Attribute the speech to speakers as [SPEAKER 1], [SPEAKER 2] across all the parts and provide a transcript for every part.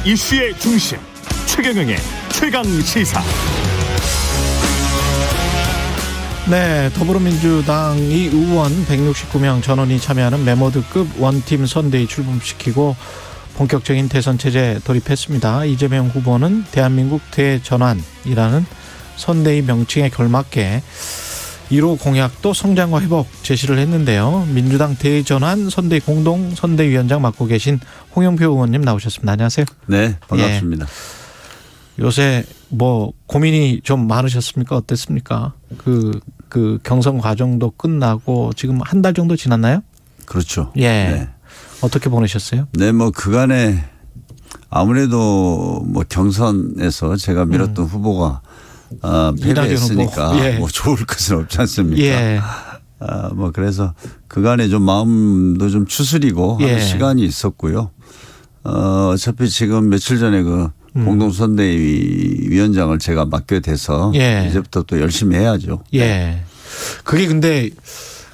[SPEAKER 1] 이슈의 중심 최경영의 최강시사.
[SPEAKER 2] 네, 더불어민주당이 의원 169명 전원이 참여하는 메모드급 원팀 선대위 출범시키고 본격적인 대선 체제 돌입했습니다. 이재명 후보는 대한민국 대전환이라는 선대위 명칭에 걸맞게 1호 공약도 성장과 회복 제시를 했는데요. 민주당 대전환 선대위 공동 선대위원장 맡고 계신 홍영표 의원님 나오셨습니다. 안녕하세요.
[SPEAKER 3] 네, 반갑습니다.
[SPEAKER 2] 예. 요새 뭐 고민이 좀 많으셨습니까? 어땠습니까? 그 경선 과정도 끝나고 지금 한 달 정도 지났나요?
[SPEAKER 3] 그렇죠.
[SPEAKER 2] 예.
[SPEAKER 3] 네.
[SPEAKER 2] 어떻게 보내셨어요?
[SPEAKER 3] 네, 뭐 그간에 아무래도 뭐 경선에서 제가 밀었던 후보가 패배했으니까
[SPEAKER 2] 예.
[SPEAKER 3] 뭐 좋을 것은 없지 않습니까?
[SPEAKER 2] 예.
[SPEAKER 3] 뭐 그래서 그간에 좀 마음도 좀 추스리고
[SPEAKER 2] 예.
[SPEAKER 3] 하는 시간이 있었고요. 어차피 지금 며칠 전에 그 공동선대위 위원장을 제가 맡게 돼서
[SPEAKER 2] 예.
[SPEAKER 3] 이제부터 또 열심히 해야죠.
[SPEAKER 2] 예. 그게 근데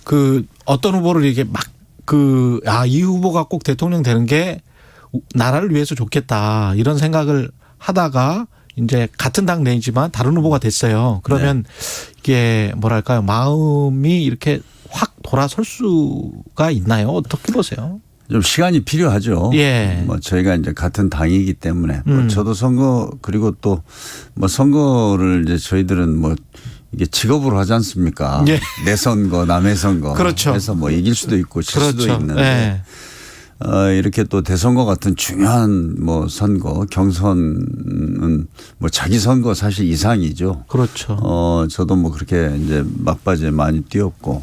[SPEAKER 2] 그 어떤 후보를 이게 막 이 후보가 꼭 대통령 되는 게 나라를 위해서 좋겠다 이런 생각을 하다가 이제 같은 당 내지만 다른 후보가 됐어요. 그러면 이게 뭐랄까요? 마음이 이렇게 확 돌아설 수가 있나요? 어떻게 보세요?
[SPEAKER 3] 좀 시간이 필요하죠.
[SPEAKER 2] 예.
[SPEAKER 3] 뭐 저희가 이제 같은 당이기 때문에 뭐 저도 선거 그리고 또 뭐 선거를 이제 저희들은 뭐 이게 직업으로 하지 않습니까?
[SPEAKER 2] 예.
[SPEAKER 3] 내 선거, 남의 선거.
[SPEAKER 2] 그렇죠.
[SPEAKER 3] 해서 뭐 이길 수도 있고 질
[SPEAKER 2] 그렇죠.
[SPEAKER 3] 수도 있는데 이렇게 또 대선거 같은 중요한 뭐 선거 경선은 뭐 자기 선거 사실 이상이죠.
[SPEAKER 2] 그렇죠.
[SPEAKER 3] 저도 뭐 그렇게 이제 막바지에 많이 뛰었고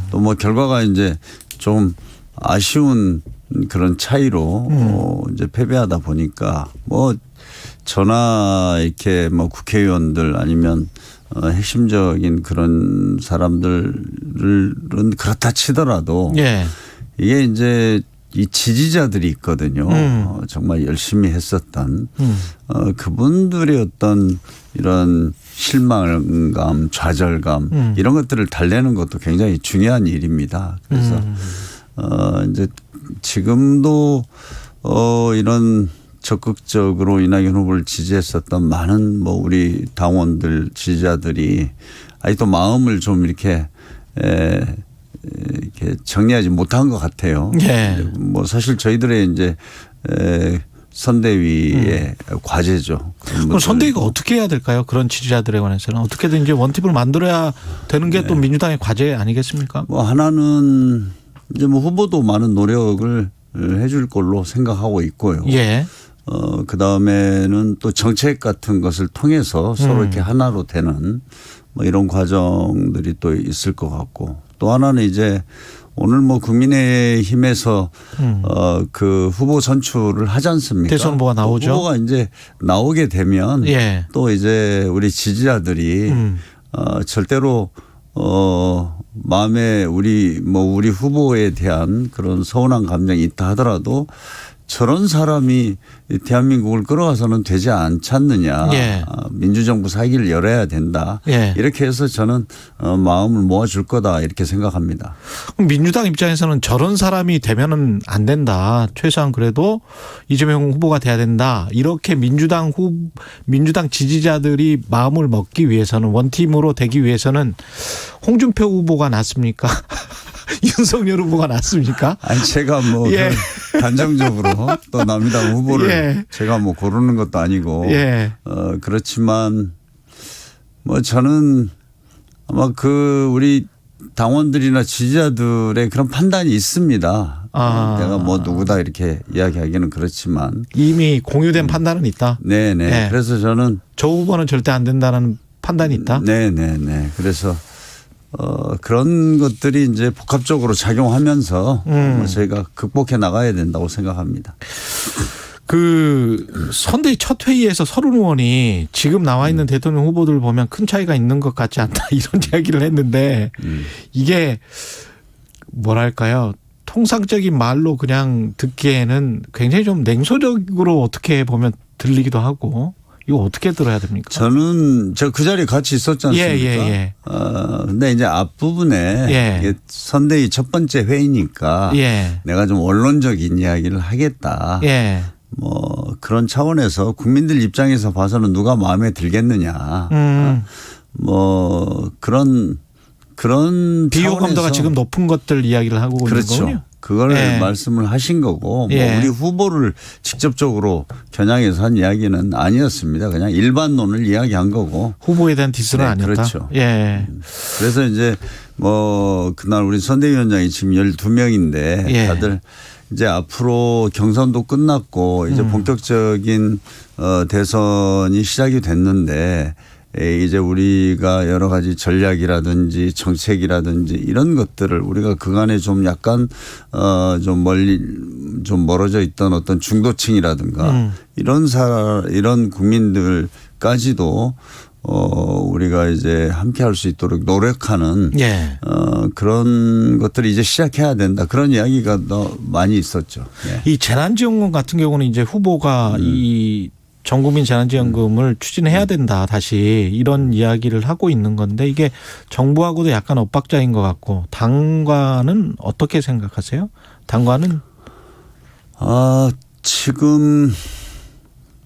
[SPEAKER 3] 또 뭐 결과가 이제 좀 아쉬운 그런 차이로 이제 패배하다 보니까 뭐 저나 이렇게 뭐 국회의원들 아니면 핵심적인 그런 사람들은 그렇다 치더라도
[SPEAKER 2] 예.
[SPEAKER 3] 이게 이제 이 지지자들이 있거든요. 정말 열심히 했었던 그분들의 어떤 이런 실망감, 좌절감 이런 것들을 달래는 것도 굉장히 중요한 일입니다. 그래서 이제 지금도 이런 적극적으로 이낙연 후보를 지지했었던 많은 뭐 우리 당원들 지지자들이 아직도 마음을 좀 이렇게 정리하지 못한 것 같아요.
[SPEAKER 2] 예.
[SPEAKER 3] 뭐 사실 저희들의 이제 선대위의 과제죠.
[SPEAKER 2] 그럼 선대위가 어떻게 해야 될까요? 그런 지지자들에 관해서는 어떻게든 이제 원팀을 만들어야 되는 게 또 민주당의 과제 아니겠습니까?
[SPEAKER 3] 뭐 하나는 이제 뭐 후보도 많은 노력을 해줄 걸로 생각하고 있고요.
[SPEAKER 2] 예.
[SPEAKER 3] 그 다음에는 또 정책 같은 것을 통해서 서로 이렇게 하나로 되는 뭐 이런 과정들이 또 있을 것 같고 또 하나는 이제 오늘 뭐 국민의힘에서 그 후보 선출을 하지 않습니까?
[SPEAKER 2] 대선 후보가 나오죠.
[SPEAKER 3] 후보가 이제 나오게 되면
[SPEAKER 2] 예.
[SPEAKER 3] 또 이제 우리 지지자들이 절대로 마음에 우리 후보에 대한 그런 서운한 감정이 있다 하더라도 저런 사람이 대한민국을 끌어와서는 되지 않지 않느냐.
[SPEAKER 2] 예.
[SPEAKER 3] 민주정부 사기를 열어야 된다.
[SPEAKER 2] 예.
[SPEAKER 3] 이렇게 해서 저는 마음을 모아줄 거다 이렇게 생각합니다.
[SPEAKER 2] 그럼 민주당 입장에서는 저런 사람이 되면은 안 된다. 최소한 그래도 이재명 후보가 돼야 된다. 이렇게 민주당 지지자들이 마음을 먹기 위해서는 원팀으로 되기 위해서는 홍준표 후보가 낫습니까? 윤석열 후보가 낫습니까?
[SPEAKER 3] 아니 제가 뭐
[SPEAKER 2] 예.
[SPEAKER 3] 단정적으로 또 남이당 후보를
[SPEAKER 2] 예.
[SPEAKER 3] 제가 뭐 고르는 것도 아니고
[SPEAKER 2] 예.
[SPEAKER 3] 그렇지만 뭐 저는 아마 그 우리 당원들이나 지지자들의 그런 판단이 있습니다. 내가 뭐 누구다 이렇게 이야기하기는 그렇지만
[SPEAKER 2] 이미 공유된 판단은 있다.
[SPEAKER 3] 네네.
[SPEAKER 2] 예.
[SPEAKER 3] 그래서 저는
[SPEAKER 2] 저 후보는 절대 안 된다는 판단이 있다.
[SPEAKER 3] 네네네. 그래서 그런 것들이 이제 복합적으로 작용하면서 저희가 극복해 나가야 된다고 생각합니다.
[SPEAKER 2] 그 선대위 첫 회의에서 서른 의원이 지금 나와 있는 대통령 후보들 보면 큰 차이가 있는 것 같지 않다 이런 이야기를 했는데 이게 뭐랄까요? 통상적인 말로 그냥 듣기에는 굉장히 좀 냉소적으로 어떻게 보면 들리기도 하고 이거 어떻게 들어야 됩니까?
[SPEAKER 3] 저는 저 그 자리에 같이 있었지 않습니까?
[SPEAKER 2] 예.
[SPEAKER 3] 근데 이제 앞부분에 이게 선대위 첫 번째 회의니까
[SPEAKER 2] 예.
[SPEAKER 3] 내가 좀 원론적인 이야기를 하겠다.
[SPEAKER 2] 예.
[SPEAKER 3] 뭐 그런 차원에서 국민들 입장에서 봐서는 누가 마음에 들겠느냐. 뭐 그런
[SPEAKER 2] 비호감도가
[SPEAKER 3] 차원에서
[SPEAKER 2] 지금 높은 것들 이야기를 하고
[SPEAKER 3] 그렇죠.
[SPEAKER 2] 있는 거군요.
[SPEAKER 3] 그걸
[SPEAKER 2] 예.
[SPEAKER 3] 말씀을 하신 거고
[SPEAKER 2] 예.
[SPEAKER 3] 뭐 우리 후보를 직접적으로 겨냥해서 한 이야기는 아니었습니다. 그냥 일반론을 이야기한 거고.
[SPEAKER 2] 후보에 대한 디스는
[SPEAKER 3] 네,
[SPEAKER 2] 아니었다.
[SPEAKER 3] 그렇죠.
[SPEAKER 2] 예.
[SPEAKER 3] 그래서 이제 뭐 그날 우리 선대위원장이 지금 12명인데
[SPEAKER 2] 예.
[SPEAKER 3] 다들 이제 앞으로 경선도 끝났고 이제 본격적인 대선이 시작이 됐는데 이제 우리가 여러 가지 전략이라든지 정책이라든지 이런 것들을 우리가 그간에 좀 약간 좀 멀리 좀 멀어져 있던 어떤 중도층이라든가 이런 국민들까지도 우리가 이제 함께 할 수 있도록 노력하는
[SPEAKER 2] 예.
[SPEAKER 3] 그런 것들을 이제 시작해야 된다. 그런 이야기가 더 많이 있었죠. 예.
[SPEAKER 2] 이 재난지원금 같은 경우는 이제 후보가 이 전국민 재난지원금을 추진해야 된다 다시 이런 이야기를 하고 있는 건데 이게 정부하고도 약간 엇박자인 것 같고 당과는 어떻게 생각하세요? 당과는
[SPEAKER 3] 지금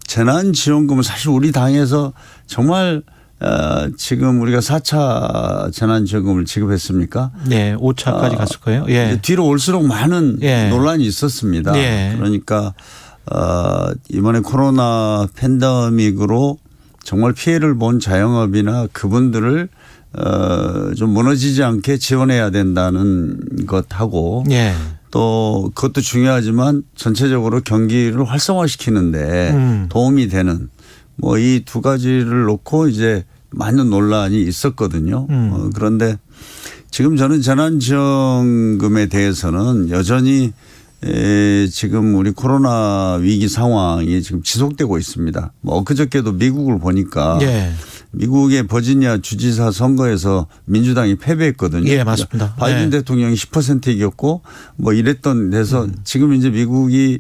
[SPEAKER 3] 재난지원금은 사실 우리 당에서 정말 지금 우리가 4차 재난지원금을 지급했습니까?
[SPEAKER 2] 네, 5차까지 갔을 거예요. 예.
[SPEAKER 3] 뒤로 올수록 많은
[SPEAKER 2] 예.
[SPEAKER 3] 논란이 있었습니다.
[SPEAKER 2] 예.
[SPEAKER 3] 그러니까 이번에 코로나 팬데믹으로 정말 피해를 본 자영업이나 그분들을 좀 무너지지 않게 지원해야 된다는 것하고
[SPEAKER 2] 예.
[SPEAKER 3] 또 그것도 중요하지만 전체적으로 경기를 활성화시키는데 도움이 되는 뭐 이 두 가지를 놓고 이제 많은 논란이 있었거든요. 그런데 지금 저는 재난지원금에 대해서는 여전히 지금 우리 코로나 위기 상황이 지금 지속되고 있습니다. 뭐 엊그저께도 미국을 보니까
[SPEAKER 2] 예.
[SPEAKER 3] 미국의 버지니아 주지사 선거에서 민주당이 패배했거든요.
[SPEAKER 2] 예, 맞습니다.
[SPEAKER 3] 바이든
[SPEAKER 2] 네.
[SPEAKER 3] 대통령이 10% 이겼고 뭐 이랬던 데서 지금 이제 미국이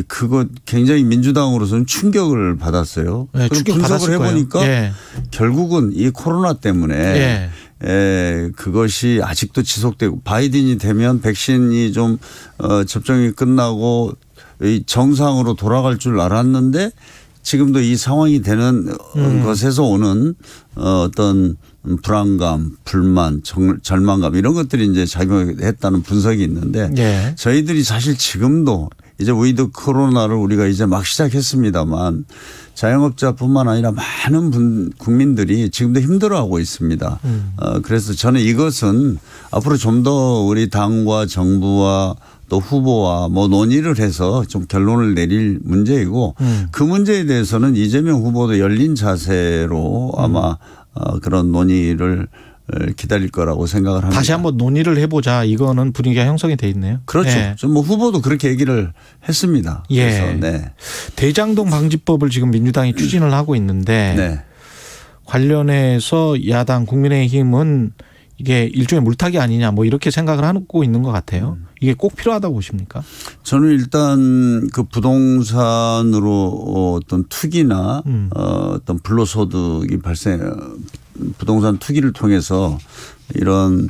[SPEAKER 3] 그거 굉장히 민주당으로서는 충격을 받았어요.
[SPEAKER 2] 네,
[SPEAKER 3] 그럼
[SPEAKER 2] 충격
[SPEAKER 3] 분석을
[SPEAKER 2] 받았을
[SPEAKER 3] 해보니까
[SPEAKER 2] 거예요. 예.
[SPEAKER 3] 결국은 이 코로나 때문에 그것이 아직도 지속되고 바이든이 되면 백신이 좀 접종이 끝나고 정상으로 돌아갈 줄 알았는데 지금도 이 상황이 되는 것에서 오는 어떤 불안감, 불만, 절망감 이런 것들이 이제 작용했다는 분석이 있는데
[SPEAKER 2] 예.
[SPEAKER 3] 저희들이 사실 지금도 이제 위드 코로나를 우리가 이제 막 시작했습니다만 자영업자뿐만 아니라 많은 국민들이 지금도 힘들어하고 있습니다. 그래서 저는 이것은 앞으로 좀 더 우리 당과 정부와 또 후보와 뭐 논의를 해서 좀 결론을 내릴 문제이고 그 문제에 대해서는 이재명 후보도 열린 자세로 아마 그런 논의를 기다릴 거라고 생각을 합니다.
[SPEAKER 2] 다시 한번 논의를 해보자. 이거는 분위기가 형성이 돼 있네요.
[SPEAKER 3] 그렇죠.
[SPEAKER 2] 예.
[SPEAKER 3] 좀 뭐 후보도 그렇게 얘기를 했습니다.
[SPEAKER 2] 예.
[SPEAKER 3] 그래서 네.
[SPEAKER 2] 대장동 방지법을 지금 민주당이 추진을 하고 있는데
[SPEAKER 3] 네.
[SPEAKER 2] 관련해서 야당 국민의힘은 이게 일종의 물타기 아니냐 뭐 이렇게 생각을 하고 있는 것 같아요. 이게 꼭 필요하다고 보십니까?
[SPEAKER 3] 저는 일단 그 부동산으로 어떤 투기나 어떤 불로소득이 부동산 투기를 통해서 이런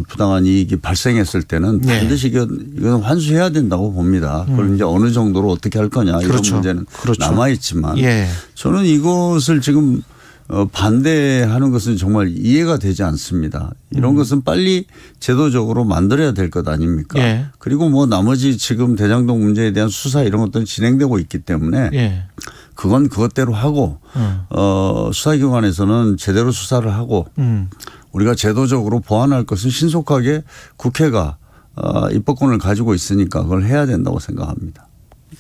[SPEAKER 3] 부당한 이익이 발생했을 때는 반드시 이건 환수해야 된다고 봅니다. 그걸 이제 어느 정도로 어떻게 할 거냐 이런
[SPEAKER 2] 그렇죠.
[SPEAKER 3] 문제는
[SPEAKER 2] 그렇죠.
[SPEAKER 3] 남아 있지만
[SPEAKER 2] 예.
[SPEAKER 3] 저는 이것을 지금 반대하는 것은 정말 이해가 되지 않습니다. 이런 것은 빨리 제도적으로 만들어야 될 것 아닙니까?
[SPEAKER 2] 예.
[SPEAKER 3] 그리고 뭐 나머지 지금 대장동 문제에 대한 수사 이런 것들은 진행되고 있기 때문에
[SPEAKER 2] 예.
[SPEAKER 3] 그건 그것대로 하고 수사기관에서는 제대로 수사를 하고 우리가 제도적으로 보완할 것은 신속하게 국회가 입법권을 가지고 있으니까 그걸 해야 된다고 생각합니다.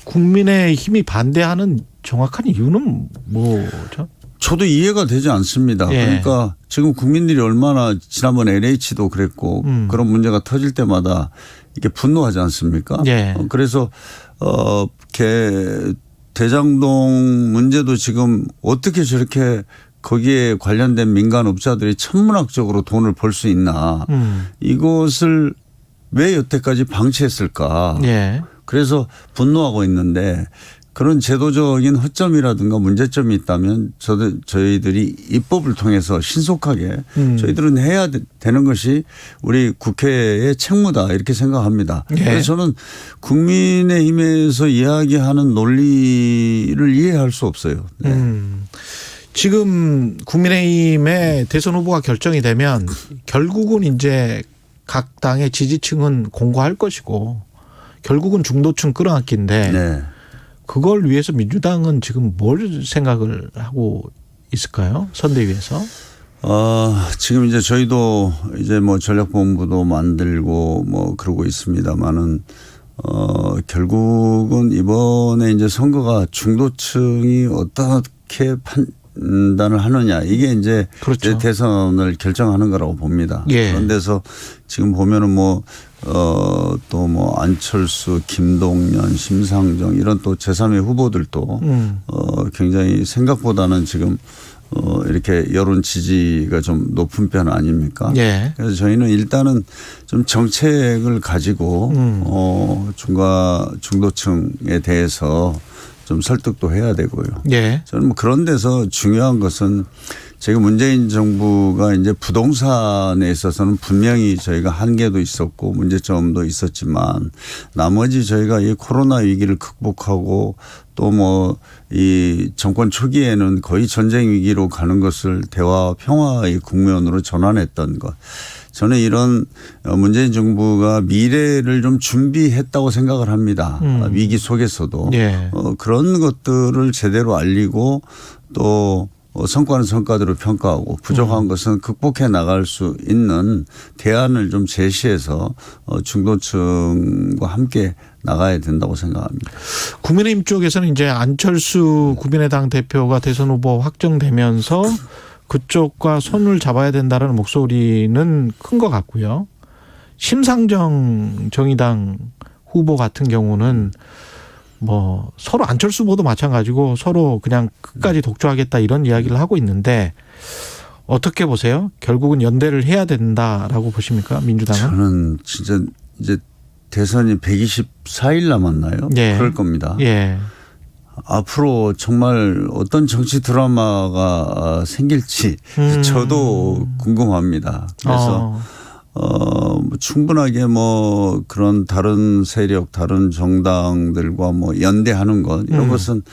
[SPEAKER 2] 국민의힘이 반대하는 정확한 이유는 뭐죠?
[SPEAKER 3] 저도 이해가 되지 않습니다.
[SPEAKER 2] 예.
[SPEAKER 3] 그러니까 지금 국민들이 얼마나 지난번 LH도 그랬고 그런 문제가 터질 때마다 이게 분노하지 않습니까?
[SPEAKER 2] 예.
[SPEAKER 3] 그래서 대장동 문제도 지금 어떻게 저렇게 거기에 관련된 민간업자들이 천문학적으로 돈을 벌 수 있나 이것을 왜 여태까지 방치했을까?
[SPEAKER 2] 예.
[SPEAKER 3] 그래서 분노하고 있는데 그런 제도적인 허점이라든가 문제점이 있다면 저희들이 입법을 통해서 신속하게 저희들은 해야 되는 것이 우리 국회의 책무다 이렇게 생각합니다.
[SPEAKER 2] 예.
[SPEAKER 3] 그래서 저는 국민의힘에서 이야기하는 논리를 이해할 수 없어요. 네.
[SPEAKER 2] 지금 국민의힘의 대선 후보가 결정이 되면 결국은 이제 각 당의 지지층은 공고할 것이고 결국은 중도층 끌어안기인데
[SPEAKER 3] 네.
[SPEAKER 2] 그걸 위해서 민주당은 지금 뭘 생각을 하고 있을까요? 선대위에서?
[SPEAKER 3] 지금 이제 저희도 이제 뭐 전략본부도 만들고 뭐 그러고 있습니다만은 결국은 이번에 이제 선거가 중도층이 어떻게 판단을 하느냐 이게 이제
[SPEAKER 2] 그렇죠.
[SPEAKER 3] 대선을 결정하는 거라고 봅니다.
[SPEAKER 2] 예.
[SPEAKER 3] 그런 데서 지금 보면은 또 뭐 안철수, 김동연, 심상정 이런 또 제3의 후보들도 굉장히 생각보다는 지금 이렇게 여론 지지가 좀 높은 편 아닙니까?
[SPEAKER 2] 예.
[SPEAKER 3] 그래서 저희는 일단은 좀 정책을 가지고 중도층에 대해서 좀 설득도 해야 되고요.
[SPEAKER 2] 예.
[SPEAKER 3] 저는 뭐 그런 데서 중요한 것은 지금 문재인 정부가 이제 부동산에 있어서는 분명히 저희가 한계도 있었고 문제점도 있었지만 나머지 저희가 이 코로나 위기를 극복하고 또 뭐 이 정권 초기에는 거의 전쟁 위기로 가는 것을 대화 평화의 국면으로 전환했던 것. 저는 이런 문재인 정부가 미래를 좀 준비했다고 생각을 합니다. 위기 속에서도.
[SPEAKER 2] 예.
[SPEAKER 3] 그런 것들을 제대로 알리고 또 성과는 성과대로 평가하고 부족한 것은 극복해 나갈 수 있는 대안을 좀 제시해서 중도층과 함께 나가야 된다고 생각합니다.
[SPEAKER 2] 국민의힘 쪽에서는 이제 안철수 국민의당 대표가 대선 후보 확정되면서 그쪽과 손을 잡아야 된다는 목소리는 큰 것 같고요. 심상정 정의당 후보 같은 경우는 뭐 서로 안철수 후보도 마찬가지고 서로 그냥 끝까지 독주하겠다 이런 이야기를 하고 있는데 어떻게 보세요? 결국은 연대를 해야 된다라고 보십니까? 민주당은?
[SPEAKER 3] 저는 진짜 이제 대선이 124일 남았나요?
[SPEAKER 2] 예.
[SPEAKER 3] 그럴 겁니다.
[SPEAKER 2] 예.
[SPEAKER 3] 앞으로 정말 어떤 정치 드라마가 생길지 저도 궁금합니다. 그래서 충분하게 뭐 그런 다른 세력, 다른 정당들과 뭐 연대하는 것 이런 것은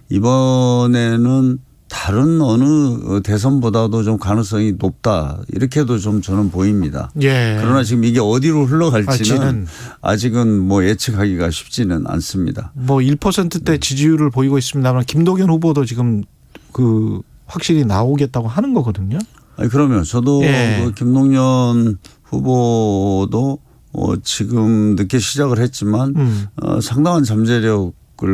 [SPEAKER 3] 이번에는 다른 어느 대선보다도 좀 가능성이 높다 이렇게도 좀 저는 보입니다.
[SPEAKER 2] 예.
[SPEAKER 3] 그러나 지금 이게 어디로 흘러갈지는 아직은 뭐 예측하기가 쉽지는 않습니다.
[SPEAKER 2] 뭐 1%대 지지율을 보이고 있습니다만 김동연 후보도 지금 그 확실히 나오겠다고 하는 거거든요.
[SPEAKER 3] 아니 그러면 저도
[SPEAKER 2] 예.
[SPEAKER 3] 그 김동연 후보도 지금 늦게 시작을 했지만 상당한 잠재력을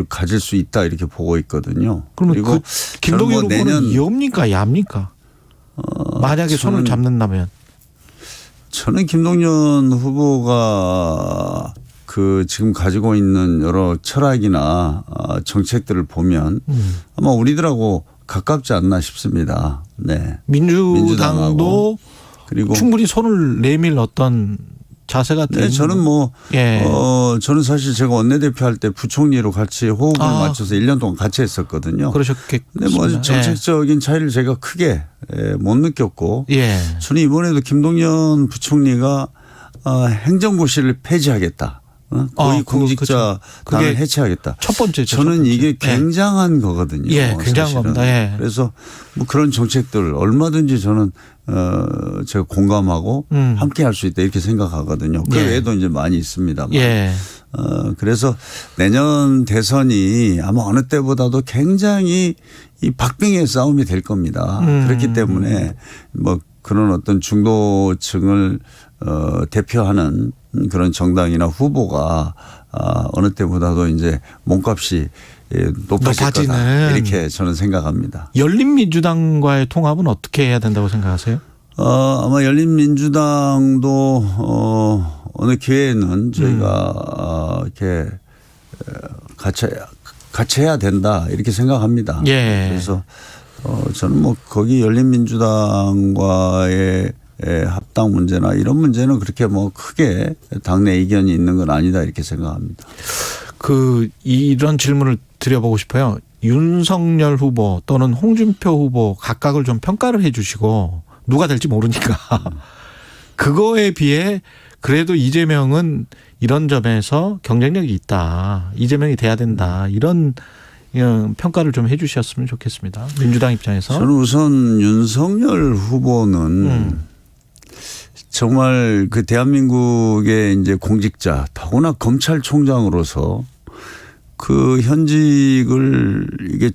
[SPEAKER 3] 가질 수 있다 이렇게 보고 있거든요.
[SPEAKER 2] 그러면
[SPEAKER 3] 그리고
[SPEAKER 2] 그 김동연
[SPEAKER 3] 뭐
[SPEAKER 2] 후보는 여입니까 야입니까? 만약에 손을 잡는다면.
[SPEAKER 3] 저는 김동연 후보가 그 지금 가지고 있는 여러 철학이나 정책들을 보면 아마 우리들하고 가깝지 않나 싶습니다. 네.
[SPEAKER 2] 민주당도
[SPEAKER 3] 그리고
[SPEAKER 2] 충분히 손을 내밀 어떤 자세가
[SPEAKER 3] 네, 저는 뭐
[SPEAKER 2] 예.
[SPEAKER 3] 저는 사실 제가 원내대표 할 때 부총리로 같이 호흡을 맞춰서 1년 동안 같이 했었거든요.
[SPEAKER 2] 그러셨겠습니다.
[SPEAKER 3] 근데 뭐 정책적인 차이를 제가 크게 못 느꼈고
[SPEAKER 2] 예.
[SPEAKER 3] 저는 이번에도 김동연 부총리가 행정고시를 폐지하겠다. 고위공직자단을
[SPEAKER 2] 그게
[SPEAKER 3] 해체하겠다.
[SPEAKER 2] 첫 번째죠.
[SPEAKER 3] 저는
[SPEAKER 2] 첫 번째.
[SPEAKER 3] 이게 굉장한 거거든요.
[SPEAKER 2] 예, 굉장한
[SPEAKER 3] 사실은.
[SPEAKER 2] 겁니다. 예.
[SPEAKER 3] 그래서 뭐 그런 정책들 얼마든지 저는 제가 공감하고 함께 할 수 있다 이렇게 생각하거든요. 그
[SPEAKER 2] 예.
[SPEAKER 3] 외에도 이제 많이 있습니다만.
[SPEAKER 2] 예.
[SPEAKER 3] 그래서 내년 대선이 아마 어느 때보다도 굉장히 이 박빙의 싸움이 될 겁니다. 그렇기 때문에 뭐 그런 어떤 중도층을 대표하는 그런 정당이나 후보가 어느 때보다도 이제 몸값이 높아질 거다 이렇게 저는 생각합니다.
[SPEAKER 2] 열린민주당과의 통합은 어떻게 해야 된다고 생각하세요?
[SPEAKER 3] 아마 열린민주당도 어느 기회에는 저희가 이렇게 같이 해야 된다 이렇게 생각합니다.
[SPEAKER 2] 예.
[SPEAKER 3] 그래서 저는 뭐 거기 열린민주당과의 합당 문제나 이런 문제는 그렇게 뭐 크게 당내 이견이 있는 건 아니다 이렇게 생각합니다.
[SPEAKER 2] 이런 질문을 드려보고 싶어요. 윤석열 후보 또는 홍준표 후보 각각을 좀 평가를 해 주시고 누가 될지 모르니까 그거에 비해 그래도 이재명은 이런 점에서 경쟁력이 있다. 이재명이 돼야 된다. 이런 평가를 좀 해 주셨으면 좋겠습니다. 민주당 입장에서.
[SPEAKER 3] 저는 우선 윤석열 후보는 정말 그 대한민국의 이제 공직자, 더구나 검찰총장으로서 그 현직을 이게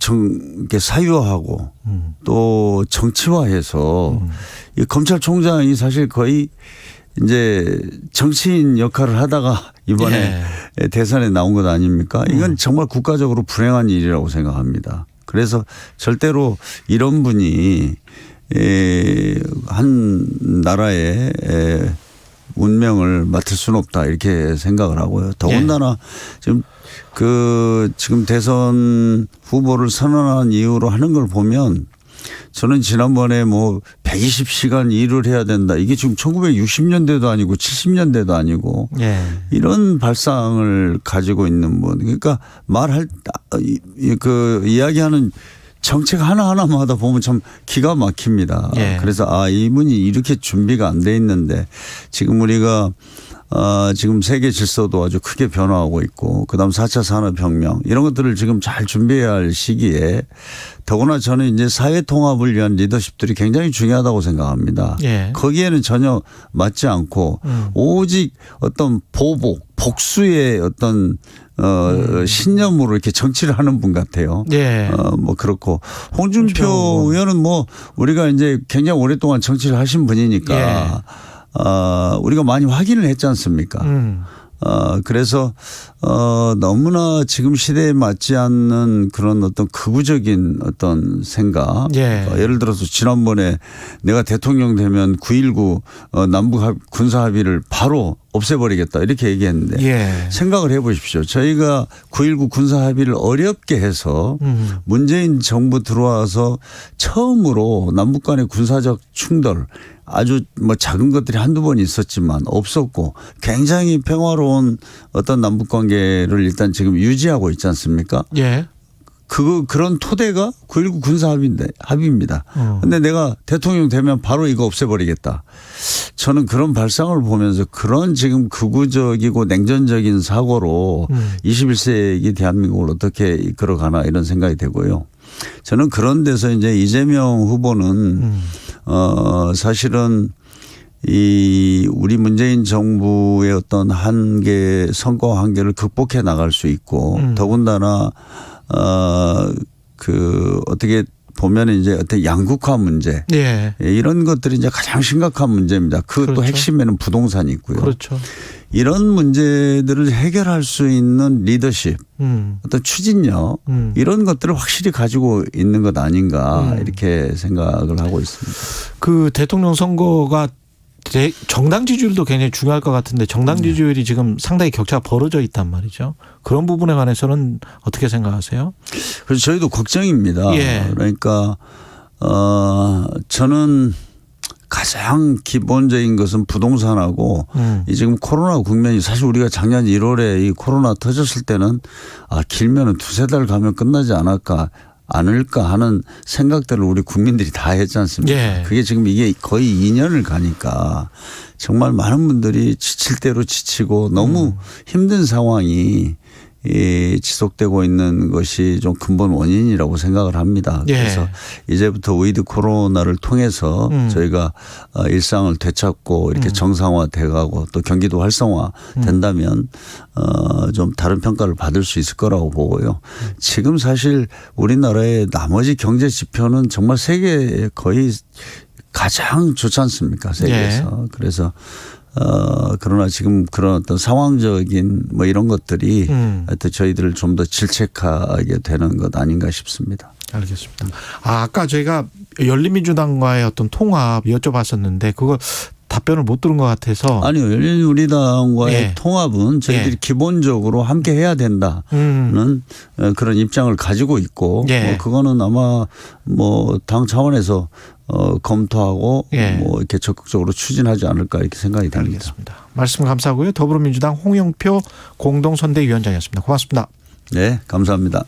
[SPEAKER 3] 사유화하고 또 정치화해서 이 검찰총장이 사실 거의 이제 정치인 역할을 하다가 이번에 대선에 나온 것 아닙니까? 이건 정말 국가적으로 불행한 일이라고 생각합니다. 그래서 절대로 이런 분이 한 나라의 운명을 맡을 수는 없다 이렇게 생각을 하고요. 더군다나 지금 대선 후보를 선언한 이유로 하는 걸 보면 저는 지난번에 뭐 120시간 일을 해야 된다. 이게 지금 1960년대도 아니고 70년대도 아니고 이런 발상을 가지고 있는 분. 그러니까 이야기하는 정책 하나하나마다 보면 참 기가 막힙니다. 그래서 이분이 이렇게 준비가 안 돼 있는데 지금 우리가 지금 세계 질서도 아주 크게 변화하고 있고 그다음 4차 산업혁명 이런 것들을 지금 잘 준비해야 할 시기에 더구나 저는 이제 사회 통합을 위한 리더십들이 굉장히 중요하다고 생각합니다. 거기에는 전혀 맞지 않고 오직 어떤 복수의 어떤 신념으로 이렇게 정치를 하는 분 같아요. 뭐 그렇고 홍준표 의원은 뭐 우리가 이제 굉장히 오랫동안 정치를 하신 분이니까 우리가 많이 확인을 했지 않습니까? 그래서 너무나 지금 시대에 맞지 않는 그런 어떤 극우적인 어떤 생각. 예를 들어서 지난번에 내가 대통령 되면 9.19 남북 군사 합의를 바로 없애버리겠다 이렇게 얘기했는데 생각을 해 보십시오. 저희가 9.19 군사 합의를 어렵게 해서 문재인 정부 들어와서 처음으로 남북 간의 군사적 충돌 아주 뭐 작은 것들이 한두 번 있었지만 없었고 굉장히 평화로운 어떤 남북 관계를 일단 지금 유지하고 있지 않습니까? 그런 토대가 9.19 군사 합의입니다. 그런데 내가 대통령 되면 바로 이거 없애버리겠다. 저는 그런 발상을 보면서 그런 지금 극우적이고 냉전적인 사고로 21세기 대한민국을 어떻게 이끌어가나 이런 생각이 되고요. 저는 그런 데서 이제 이재명 후보는 사실은 우리 문재인 정부의 어떤 한계, 선거 한계를 극복해 나갈 수 있고 더군다나 어떻게 보면 이제 어떤 양극화 문제 이런 것들이 이제 가장 심각한 문제입니다. 또 핵심에는 부동산이 있고요. 이런 문제들을 해결할 수 있는 리더십, 어떤 추진력 이런 것들을 확실히 가지고 있는 것 아닌가 이렇게 생각을 하고 있습니다.
[SPEAKER 2] 그 대통령 선거가 정당 지지율도 굉장히 중요할 것 같은데 정당 지지율이 지금 상당히 격차가 벌어져 있단 말이죠. 그런 부분에 관해서는 어떻게 생각하세요?
[SPEAKER 3] 그래서 저희도 걱정입니다. 그러니까 저는 가장 기본적인 것은 부동산하고 이 지금 코로나 국면이 사실 우리가 작년 1월에 이 코로나 터졌을 때는 길면은 2-3달 가면 끝나지 않을까 하는 생각들을 우리 국민들이 다 했지 않습니까? 그게 지금 이게 거의 2년을 가니까 정말 많은 분들이 지칠 대로 지치고 너무 힘든 상황이 지속되고 있는 것이 좀 근본 원인이라고 생각을 합니다. 그래서 이제부터 위드 코로나를 통해서 저희가 일상을 되찾고 이렇게 정상화돼 가고 또 경기도 활성화 된다면 좀 다른 평가를 받을 수 있을 거라고 보고요. 지금 사실 우리나라의 나머지 경제 지표는 정말 세계에 거의 가장 좋지 않습니까? 세계에서. 그래서 그러나 지금 그런 어떤 상황적인 뭐 이런 것들이 하여튼 저희들을 좀 더 질책하게 되는 것 아닌가 싶습니다.
[SPEAKER 2] 알겠습니다. 아까 저희가 열린민주당과의 어떤 통합 여쭤봤었는데 그거 답변을 못 들은 것 같아서.
[SPEAKER 3] 아니요. 열린우리당과의 통합은 저희들이 기본적으로 함께 해야 된다는 그런 입장을 가지고 있고 뭐 그거는 아마 뭐 당 차원에서 검토하고 뭐 이렇게 적극적으로 추진하지 않을까 이렇게 생각이 듭니다.
[SPEAKER 2] 알겠습니다. 말씀 감사하고요. 더불어민주당 홍영표 공동선대위원장이었습니다. 고맙습니다.
[SPEAKER 3] 네, 감사합니다.